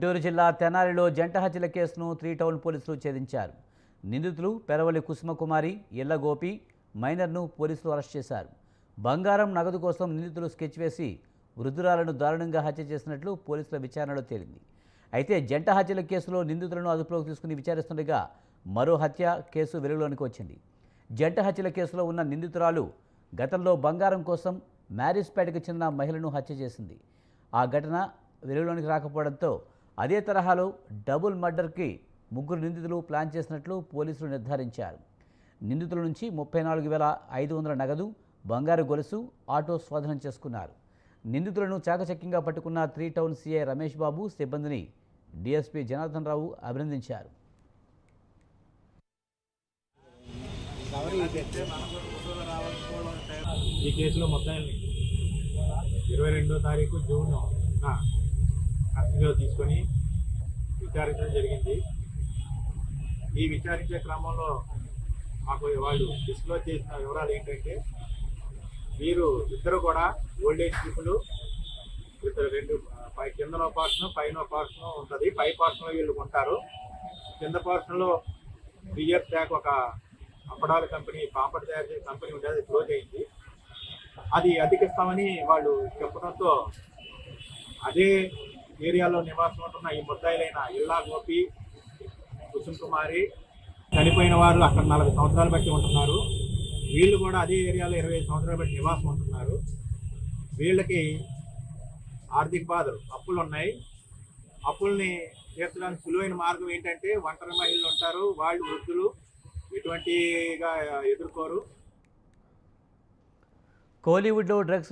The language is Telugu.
గుంటూరు జిల్లా తెనాలిలో జంట హత్యల కేసును 3 టౌన్ పోలీసులు ఛేదించారు. నిందితులు పెరవలి కుసుమకుమారి, ఎల్ల గోపి, మైనర్ను పోలీసులు అరెస్ట్ చేశారు. బంగారం, నగదు కోసం నిందితులు స్కెచ్ వేసి వృద్ధురాలను దారుణంగా హత్య చేసినట్లు పోలీసుల విచారణలో తేలింది. అయితే జంట హత్యల కేసులో నిందితులను అదుపులోకి తీసుకుని విచారిస్తుండగా మరో హత్య కేసు వెలుగులోనికి వచ్చింది. జంట హత్యల కేసులో ఉన్న నిందితురాలు గతంలో బంగారం కోసం మ్యారీస్పేటకు చెందిన మహిళను హత్య చేసింది. ఆ ఘటన వెలుగులోనికి రాకపోవడంతో అదే తరహాలో డబుల్ మర్డర్కి 3 నిందితులు ప్లాన్ చేసినట్లు పోలీసులు నిర్ధారించారు. నిందితుల నుంచి 34,500 నగదు, బంగారు గొలుసు, ఆటో స్వాధీనం చేసుకున్నారు. నిందితులను చాకచక్యంగా పట్టుకున్న 3 టౌన్ సీఐ రమేష్ బాబు సిబ్బందిని డీఎస్పీ జనార్దన్ రావు అభినందించారు. ఈ కేసులో మొత్తం 22వ తారీఖు జూన్ కస్టడీలో తీసుకొని విచారించడం జరిగింది. ఈ విచారించే క్రమంలో మాకు వాళ్ళు డిస్క్లోజ్ చేసిన వివరాలు ఏంటంటే, వీరు ఇద్దరు కూడా ఓల్డేజ్ పీపుల్. రెండు కిందనో పోర్షన్ పైన పోర్షన్ ఉంటుంది. పై పోర్షన్లో వీళ్ళు ఉంటారు. కింద పోర్షన్లో 3 years బ్యాక్ ఒక అప్పడాల కంపెనీ, పాపడ్ తయారు చేసే కంపెనీ ఉండేది, అది క్లోజ్ అయింది. అది అధికిస్తామని వాళ్ళు చెప్పడంతో అదే ఏరియాలో నివాసం ఉంటున్న ఈ ముద్దాయిలైన ఎల్లా గోపి, కుసుమకుమారి చనిపోయిన వారు అక్కడ 40 సంవత్సరాలు బట్టి ఉంటున్నారు. వీళ్ళు కూడా అదే ఏరియాలో 25 సంవత్సరాలు బట్టి నివాసం ఉంటున్నారు. వీళ్ళకి ఆర్థిక బాధలు, అప్పులు ఉన్నాయి. అప్పుల్ని తీర్చడానికి సులువైన మార్గం ఏంటంటే, ఒంటరి మహిళలు ఉంటారు, వాళ్ళు వృద్ధులు, ఎటువంటిగా ఎదుర్కోరు. కోలీవుడ్లో డ్రగ్స్